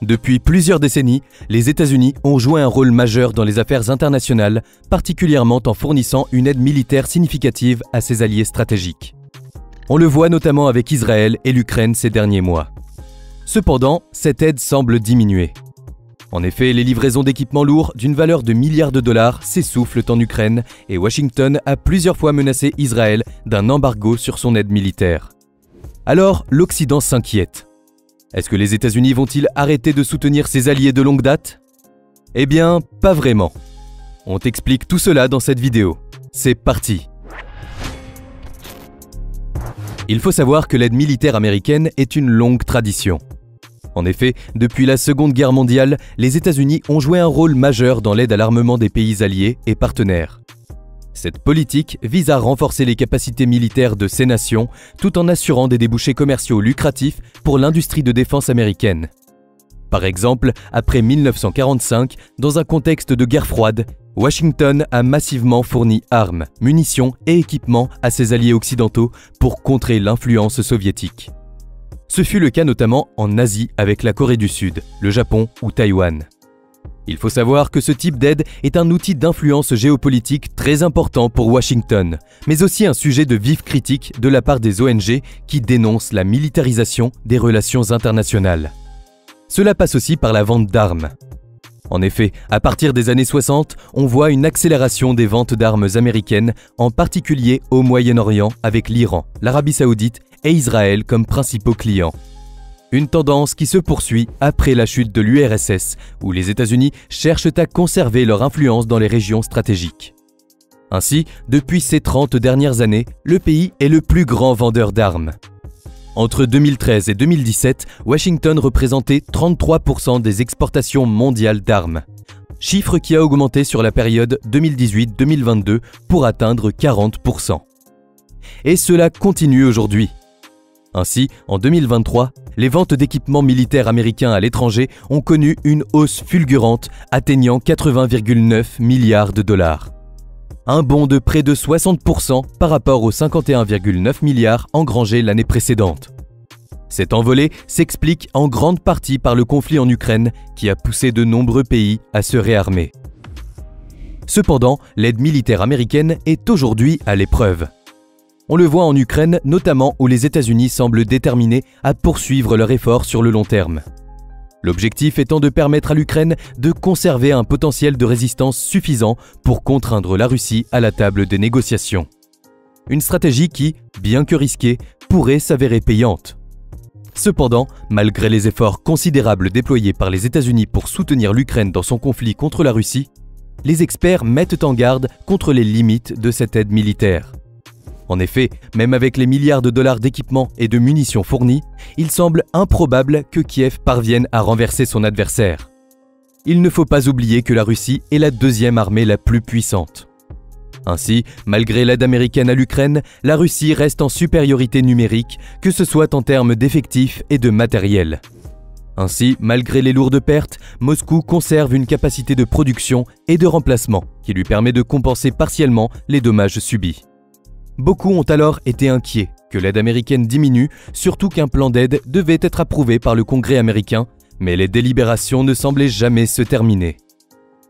Depuis plusieurs décennies, les États-Unis ont joué un rôle majeur dans les affaires internationales, particulièrement en fournissant une aide militaire significative à ses alliés stratégiques. On le voit notamment avec Israël et l'Ukraine ces derniers mois. Cependant, cette aide semble diminuer. En effet, les livraisons d'équipements lourds d'une valeur de milliards de dollars s'essoufflent en Ukraine et Washington a plusieurs fois menacé Israël d'un embargo sur son aide militaire. Alors, l'Occident s'inquiète. Est-ce que les États-Unis vont-ils arrêter de soutenir ses alliés de longue date? Eh bien, pas vraiment. On t'explique tout cela dans cette vidéo. C'est parti! Il faut savoir que l'aide militaire américaine est une longue tradition. En effet, depuis la Seconde Guerre mondiale, les États-Unis ont joué un rôle majeur dans l'aide à l'armement des pays alliés et partenaires. Cette politique vise à renforcer les capacités militaires de ces nations tout en assurant des débouchés commerciaux lucratifs pour l'industrie de défense américaine. Par exemple, après 1945, dans un contexte de guerre froide, Washington a massivement fourni armes, munitions et équipements à ses alliés occidentaux pour contrer l'influence soviétique. Ce fut le cas notamment en Asie avec la Corée du Sud, le Japon ou Taïwan. Il faut savoir que ce type d'aide est un outil d'influence géopolitique très important pour Washington, mais aussi un sujet de vif critique de la part des ONG qui dénoncent la militarisation des relations internationales. Cela passe aussi par la vente d'armes. En effet, à partir des années 60, on voit une accélération des ventes d'armes américaines, en particulier au Moyen-Orient avec l'Iran, l'Arabie Saoudite et Israël comme principaux clients. Une tendance qui se poursuit après la chute de l'URSS, où les États-Unis cherchent à conserver leur influence dans les régions stratégiques. Ainsi, depuis ces 30 dernières années, le pays est le plus grand vendeur d'armes. Entre 2013 et 2017, Washington représentait 33% des exportations mondiales d'armes, chiffre qui a augmenté sur la période 2018-2022 pour atteindre 40%. Et cela continue aujourd'hui. Ainsi, en 2023, les ventes d'équipements militaires américains à l'étranger ont connu une hausse fulgurante atteignant 80,9 milliards de dollars. Un bond de près de 60% par rapport aux 51,9 milliards engrangés l'année précédente. Cette envolée s'explique en grande partie par le conflit en Ukraine qui a poussé de nombreux pays à se réarmer. Cependant, l'aide militaire américaine est aujourd'hui à l'épreuve. On le voit en Ukraine, notamment où les États-Unis semblent déterminés à poursuivre leur effort sur le long terme. L'objectif étant de permettre à l'Ukraine de conserver un potentiel de résistance suffisant pour contraindre la Russie à la table des négociations. Une stratégie qui, bien que risquée, pourrait s'avérer payante. Cependant, malgré les efforts considérables déployés par les États-Unis pour soutenir l'Ukraine dans son conflit contre la Russie, les experts mettent en garde contre les limites de cette aide militaire. En effet, même avec les milliards de dollars d'équipements et de munitions fournis, il semble improbable que Kiev parvienne à renverser son adversaire. Il ne faut pas oublier que la Russie est la deuxième armée la plus puissante. Ainsi, malgré l'aide américaine à l'Ukraine, la Russie reste en supériorité numérique, que ce soit en termes d'effectifs et de matériel. Ainsi, malgré les lourdes pertes, Moscou conserve une capacité de production et de remplacement qui lui permet de compenser partiellement les dommages subis. Beaucoup ont alors été inquiets que l'aide américaine diminue, surtout qu'un plan d'aide devait être approuvé par le Congrès américain, mais les délibérations ne semblaient jamais se terminer.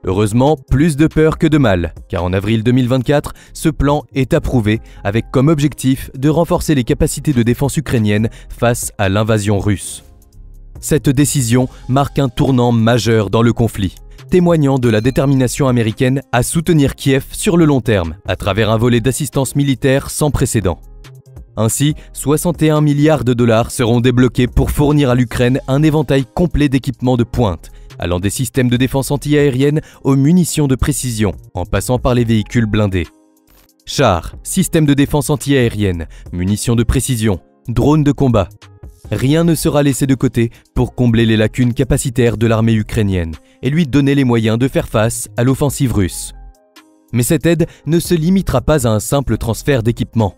Heureusement, plus de peur que de mal, car en avril 2024, ce plan est approuvé avec comme objectif de renforcer les capacités de défense ukrainiennes face à l'invasion russe. Cette décision marque un tournant majeur dans le conflit, témoignant de la détermination américaine à soutenir Kiev sur le long terme, à travers un volet d'assistance militaire sans précédent. Ainsi, 61 milliards de dollars seront débloqués pour fournir à l'Ukraine un éventail complet d'équipements de pointe, allant des systèmes de défense anti-aérienne aux munitions de précision, en passant par les véhicules blindés. Chars, systèmes de défense anti-aérienne, munitions de précision, drones de combat. Rien ne sera laissé de côté pour combler les lacunes capacitaires de l'armée ukrainienne et lui donner les moyens de faire face à l'offensive russe. Mais cette aide ne se limitera pas à un simple transfert d'équipement.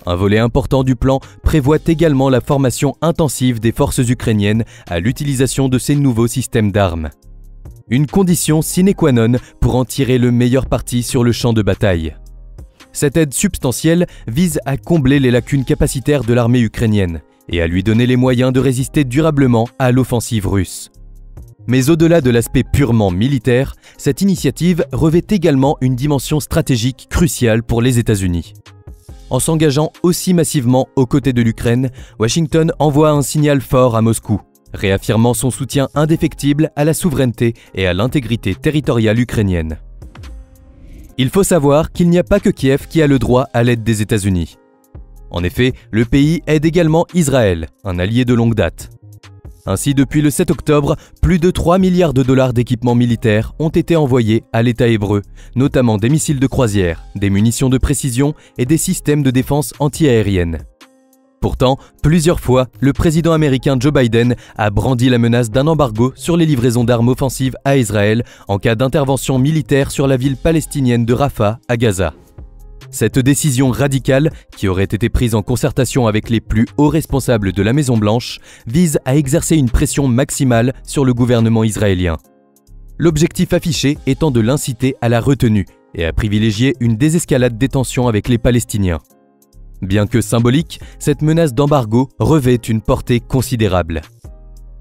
Un volet important du plan prévoit également la formation intensive des forces ukrainiennes à l'utilisation de ces nouveaux systèmes d'armes. Une condition sine qua non pour en tirer le meilleur parti sur le champ de bataille. Cette aide substantielle vise à combler les lacunes capacitaires de l'armée ukrainienne et à lui donner les moyens de résister durablement à l'offensive russe. Mais au-delà de l'aspect purement militaire, cette initiative revêt également une dimension stratégique cruciale pour les États-Unis. En s'engageant aussi massivement aux côtés de l'Ukraine, Washington envoie un signal fort à Moscou, réaffirmant son soutien indéfectible à la souveraineté et à l'intégrité territoriale ukrainienne. Il faut savoir qu'il n'y a pas que Kiev qui a le droit à l'aide des États-Unis. En effet, le pays aide également Israël, un allié de longue date. Ainsi, depuis le 7 octobre, plus de 3 milliards de dollars d'équipements militaires ont été envoyés à l'État hébreu, notamment des missiles de croisière, des munitions de précision et des systèmes de défense anti-aérienne. Pourtant, plusieurs fois, le président américain Joe Biden a brandi la menace d'un embargo sur les livraisons d'armes offensives à Israël en cas d'intervention militaire sur la ville palestinienne de Rafah à Gaza. Cette décision radicale, qui aurait été prise en concertation avec les plus hauts responsables de la Maison-Blanche, vise à exercer une pression maximale sur le gouvernement israélien. L'objectif affiché étant de l'inciter à la retenue et à privilégier une désescalade des tensions avec les Palestiniens. Bien que symbolique, cette menace d'embargo revêt une portée considérable.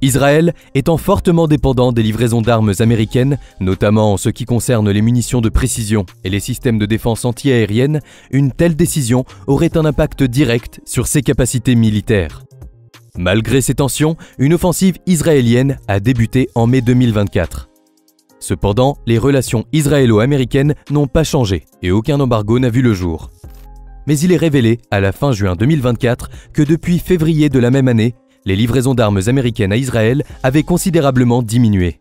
Israël étant fortement dépendant des livraisons d'armes américaines, notamment en ce qui concerne les munitions de précision et les systèmes de défense anti-aérienne, une telle décision aurait un impact direct sur ses capacités militaires. Malgré ces tensions, une offensive israélienne a débuté en mai 2024. Cependant, les relations israélo-américaines n'ont pas changé et aucun embargo n'a vu le jour. Mais il est révélé, à la fin juin 2024, que depuis février de la même année, les livraisons d'armes américaines à Israël avaient considérablement diminué.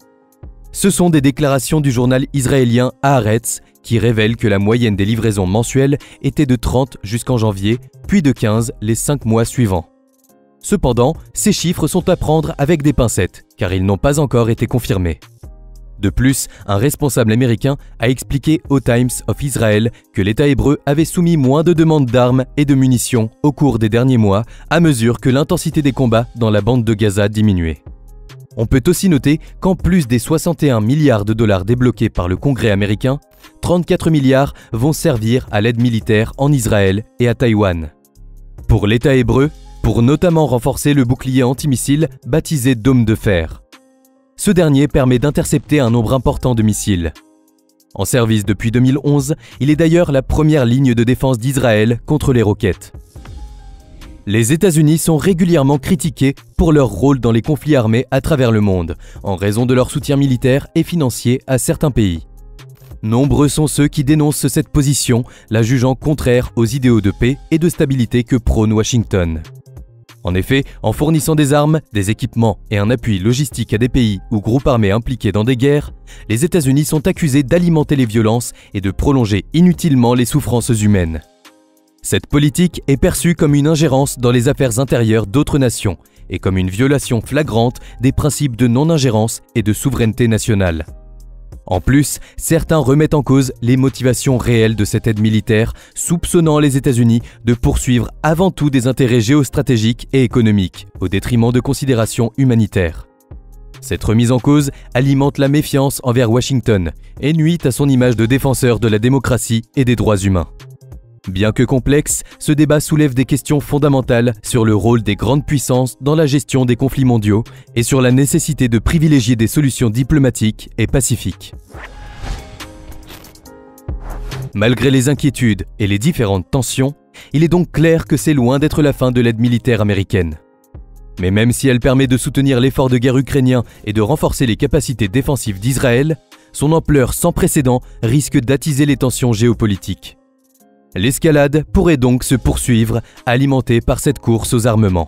Ce sont des déclarations du journal israélien Haaretz qui révèlent que la moyenne des livraisons mensuelles était de 30 jusqu'en janvier, puis de 15 les 5 mois suivants. Cependant, ces chiffres sont à prendre avec des pincettes, car ils n'ont pas encore été confirmés. De plus, un responsable américain a expliqué au Times of Israel que l'État hébreu avait soumis moins de demandes d'armes et de munitions au cours des derniers mois à mesure que l'intensité des combats dans la bande de Gaza diminuait. On peut aussi noter qu'en plus des 61 milliards de dollars débloqués par le Congrès américain, 34 milliards vont servir à l'aide militaire en Israël et à Taïwan. Pour l'État hébreu, pour notamment renforcer le bouclier antimissile baptisé Dôme de fer. Ce dernier permet d'intercepter un nombre important de missiles. En service depuis 2011, il est d'ailleurs la première ligne de défense d'Israël contre les roquettes. Les États-Unis sont régulièrement critiqués pour leur rôle dans les conflits armés à travers le monde, en raison de leur soutien militaire et financier à certains pays. Nombreux sont ceux qui dénoncent cette position, la jugeant contraire aux idéaux de paix et de stabilité que prône Washington. En effet, en fournissant des armes, des équipements et un appui logistique à des pays ou groupes armés impliqués dans des guerres, les États-Unis sont accusés d'alimenter les violences et de prolonger inutilement les souffrances humaines. Cette politique est perçue comme une ingérence dans les affaires intérieures d'autres nations et comme une violation flagrante des principes de non-ingérence et de souveraineté nationale. En plus, certains remettent en cause les motivations réelles de cette aide militaire, soupçonnant les États-Unis de poursuivre avant tout des intérêts géostratégiques et économiques, au détriment de considérations humanitaires. Cette remise en cause alimente la méfiance envers Washington et nuit à son image de défenseur de la démocratie et des droits humains. Bien que complexe, ce débat soulève des questions fondamentales sur le rôle des grandes puissances dans la gestion des conflits mondiaux et sur la nécessité de privilégier des solutions diplomatiques et pacifiques. Malgré les inquiétudes et les différentes tensions, il est donc clair que c'est loin d'être la fin de l'aide militaire américaine. Mais même si elle permet de soutenir l'effort de guerre ukrainien et de renforcer les capacités défensives d'Israël, son ampleur sans précédent risque d'attiser les tensions géopolitiques. L'escalade pourrait donc se poursuivre, alimentée par cette course aux armements.